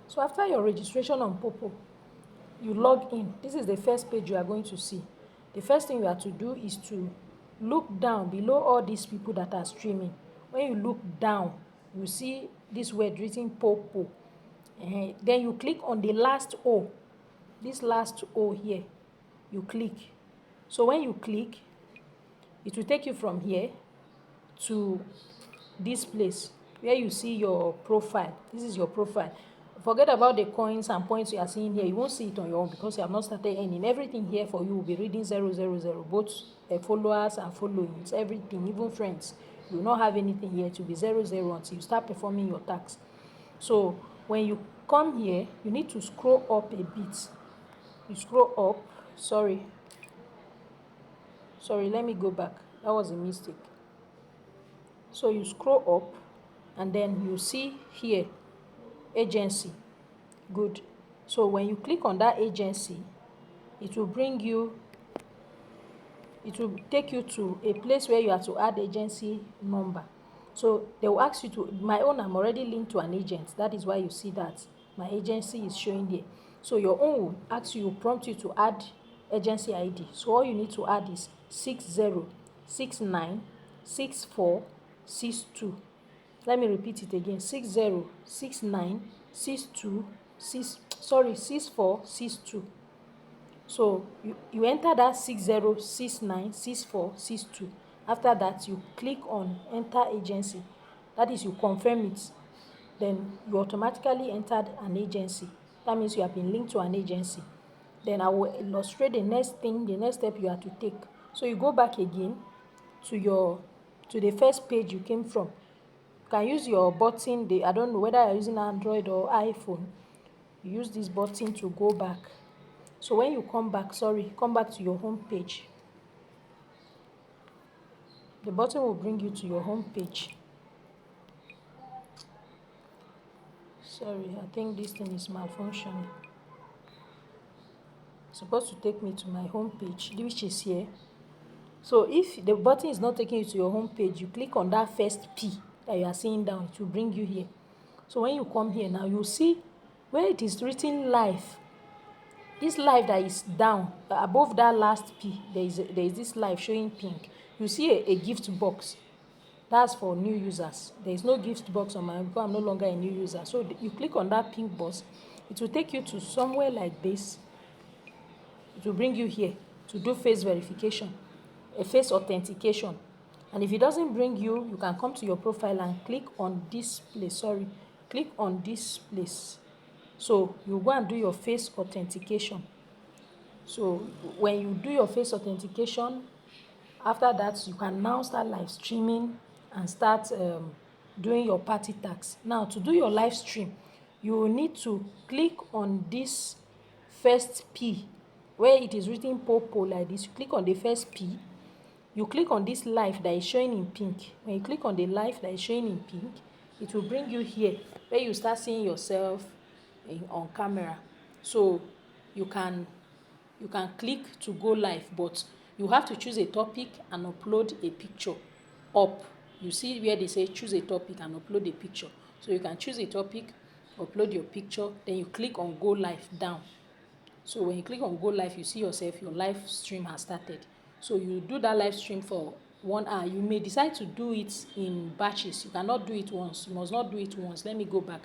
So after your registration on Poppo, you log in. This is the first page you are going to see. The first thing you have to do is to look down below all these people that are streaming. When you look down, you see this word written Poppo. Then you click on the last O. This last O here, you click. So when you click, it will take you from here to this place where you see your profile. This is your profile. Forget about the coins and points you are seeing here. You won't see it on your own because you have not started earning. Everything here for you will be reading 000, both followers and followings, everything, even friends. You will not have anything here to be 00 until you start performing your tax. So when you come here, you need to scroll up a bit. You scroll up. Sorry, let me go back. That was a mistake. So you scroll up and then you see here agency. Good. So when you click on that agency, it will take you to a place where you have to add agency number. So they will ask you to, my own, I'm already linked to an agent. That is why you see that my agency is showing here. So your own will ask you, prompt you to add agency ID. So all you need to add is 60696462. Let me repeat it again. 6462. So you enter that 60696462. After that, you click on enter agency. That is, you confirm it. Then you automatically entered an agency. That means you have been linked to an agency. Then I will illustrate the next step you have to take. So you go back again to the first page you came from. You can use your button. I don't know whether you're using Android or iPhone. You use this button to go back. So when you come back to your home page. The button will bring you to your home page. Sorry, I think this thing is malfunctioning. It's supposed to take me to my home page, which is here. So if the button is not taking you to your home page, you click on that first P that you are seeing down. It will bring you here. So when you come here now, you see where it is written live. This live that is down above that last P, there is this live showing pink. You see a gift box. That's for new users. There is no gift box on my because I'm no longer a new user. So you click on that pink box. It will take you to somewhere like this. It will bring you here to do face verification, a face authentication. And if it doesn't bring you, you can come to your profile and click on this place. Click on this place. So you go and do your face authentication. So when you do your face authentication, after that you can now start live streaming and start doing your party tax. Now to do your live stream, you will need to click on this first P where it is written Poppo like this. You click on the first P. You click on this live that is showing in pink. When you click on the live that is showing in pink, it will bring you here where you start seeing yourself on camera. So you can click to go live, but you have to choose a topic and upload a picture up. You see where they say choose a topic and upload a picture. So you can choose a topic, upload your picture, then you click on go live down. So when you click on go live, you see yourself, your live stream has started. So you do that live stream for 1 hour. You may decide to do it in batches. You cannot do it once. You must not do it once. Let me go back.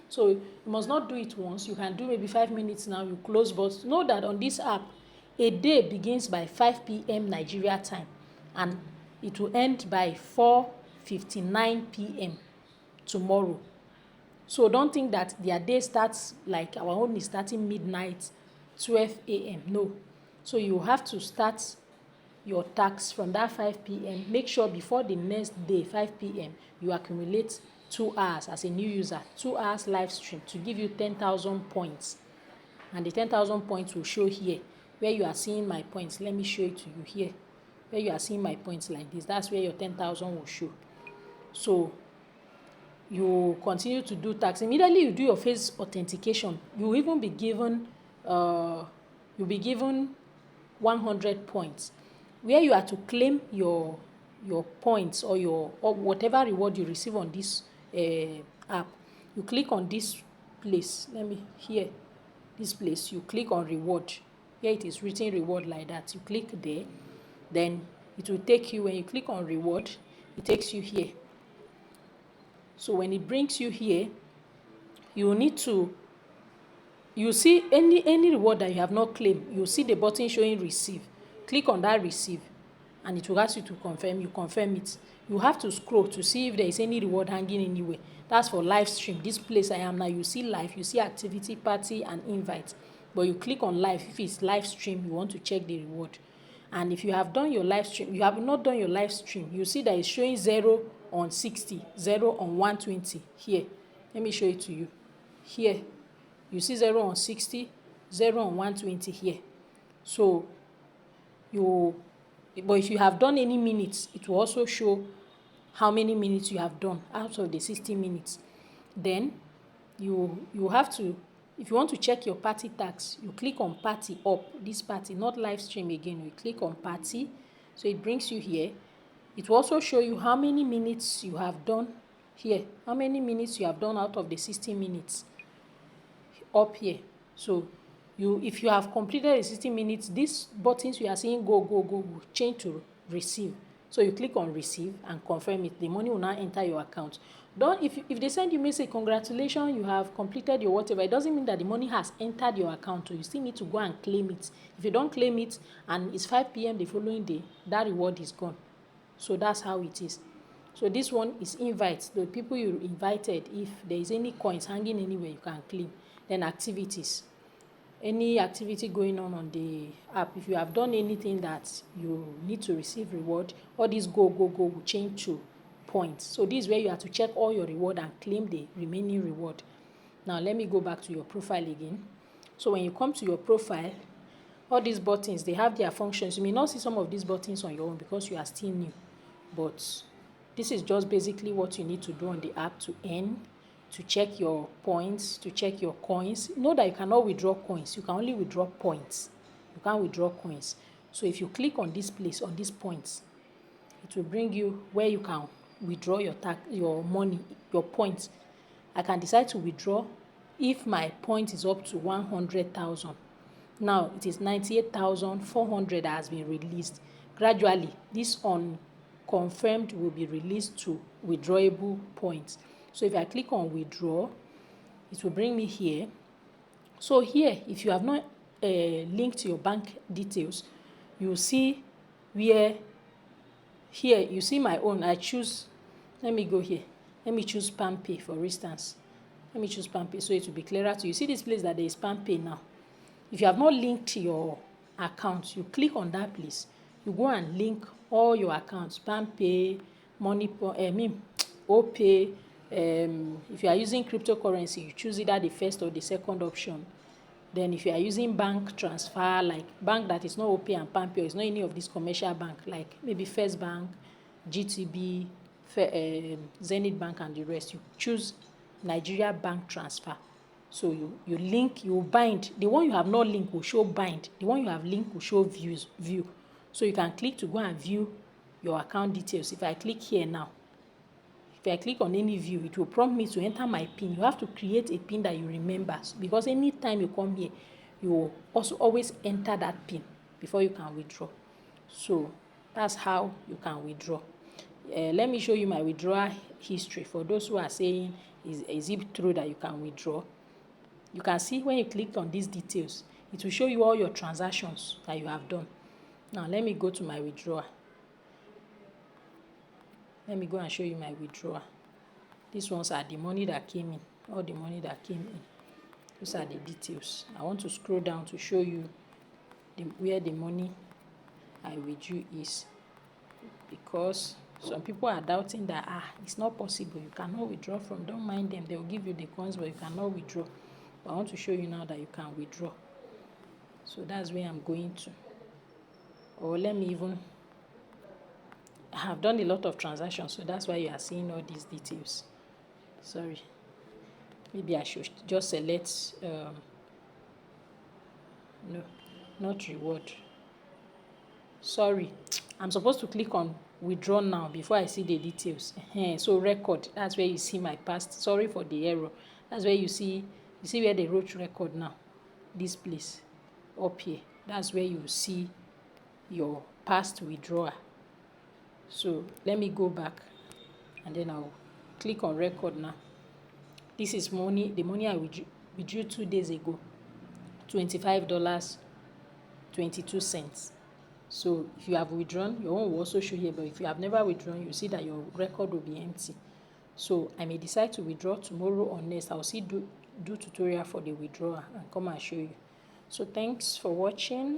So you must not do it once. You can do maybe 5 minutes now, you close. But know that on this app, a day begins by 5 p.m. Nigeria time and it will end by 4:59 p.m. tomorrow. So don't think that their day starts like our own is starting midnight, 12 a.m. No. So you have to start your tax from that 5 p.m. Make sure before the next day, 5 p.m., you accumulate 2 hours as a new user, 2 hours live stream to give you 10,000 points. And the 10,000 points will show here where you are seeing my points. Let me show it to you here. Where you are seeing my points like this, that's where your 10,000 will show. So you continue to do tax. Immediately you do your face authentication, you will even be given 100 points where you are to claim your points or whatever reward you receive on this app. You click on this place, here, this place, you click on reward. Here it is written reward like that. You click there, then it will take you, when you click on reward, it takes you here. So when it brings you here, you need to, you see any reward that you have not claimed, you see the button showing receive. Click on that receive and it will ask you to confirm. You confirm it. You have to scroll to see if there is any reward hanging anywhere. That's for live stream. This place I am now, you see live, you see activity, party and invite. But you click on live. If it's live stream, you want to check the reward. And if you have done your live stream, you have not done your live stream, you see that it's showing 0 on 60, 0 on 120 here. Let me show it to you. Here, you see 0 on 60, 0 on 120 here. So but if you have done any minutes, it will also show how many minutes you have done out of the 60 minutes. Then you have to, if you want to check your party tax, you click on party up, this party, not live stream again. You click on party, so it brings you here. It will also show you how many minutes you have done here, how many minutes you have done out of the 60 minutes up here. So if you have completed the 60 minutes, these buttons you are seeing go will change to receive. So you click on receive and confirm it. The money will now enter your account. If they send you message, congratulations, you have completed your whatever, it doesn't mean that the money has entered your account. So you still need to go and claim it. If you don't claim it and it's 5 p.m. the following day, that reward is gone. So that's how it is. So this one is invite. The people you invited, if there is any coins hanging anywhere, you can claim. Then activities. Any activity going on the app, if you have done anything that you need to receive reward, all these go will change to points. So this is where you have to check all your reward and claim the remaining reward. Now let me go back to your profile again. So when you come to your profile, all these buttons, they have their functions. You may not see some of these buttons on your own because you are still new, but this is just basically what you need to do on the app to earn, to check your points, to check your coins. Know that you cannot withdraw coins. You can only withdraw points. You can't withdraw coins. So if you click on this place, on these points, it will bring you where you can withdraw your money, your points. I can decide to withdraw if my point is up to 100,000. Now it is 98,400 that has been released. Gradually, this unconfirmed will be released to withdrawable points. So if I click on withdraw, it will bring me here. So here, if you have not linked your bank details, you will see where, here you see my own. I choose, let me go here. Let me choose PalmPay for instance. Let me choose PalmPay so it will be clearer to you. See this place that there is PalmPay now. If you have not linked your account, you click on that place. You go and link all your accounts, PalmPay, OPay. If you are using cryptocurrency, you choose either the first or the second option. Then if you are using bank transfer, like bank that is not OPay and PalmPay, it's not any of these commercial bank, like maybe First Bank, GTB, Zenith Bank and the rest, you choose Nigeria Bank Transfer. So you link, you bind. The one you have not linked will show bind. The one you have linked will show view. So you can click to go and view your account details. If I click here now, if I click on any view, it will prompt me to enter my PIN. You have to create a PIN that you remember, because anytime you come here, you will also always enter that PIN before you can withdraw. So that's how you can withdraw. Let me show you my withdrawal history. For those who are saying, is it true that you can withdraw? You can see when you click on these details, it will show you all your transactions that you have done. Now let me go to my withdrawal. Let me go and show you my withdrawal. These ones are the money that came in, all the money that came in. These are the details. I want to scroll down to show you where the money I withdrew is, because some people are doubting that it's not possible, you cannot withdraw from. Don't mind them, they will give you the coins, but you cannot withdraw. But I want to show you now that you can withdraw. So that's where I'm going to. Or let me even, I have done a lot of transactions, so that's why you are seeing all these details. Sorry, maybe I should just select no, not reward. Sorry, I'm supposed to click on withdraw now before I see the details. So record, that's where you see my past. Sorry for the error. That's where you see You see where they wrote record now? This place up here. That's where you see your past withdrawal. So let me go back and then I'll click on record now. This is money, the money I withdrew 2 days ago. $25.22. So if you have withdrawn, your own will also show here, but if you have never withdrawn, you see that your record will be empty. So I may decide to withdraw tomorrow or next. I'll see do tutorial for the withdrawal and come and show you. So thanks for watching.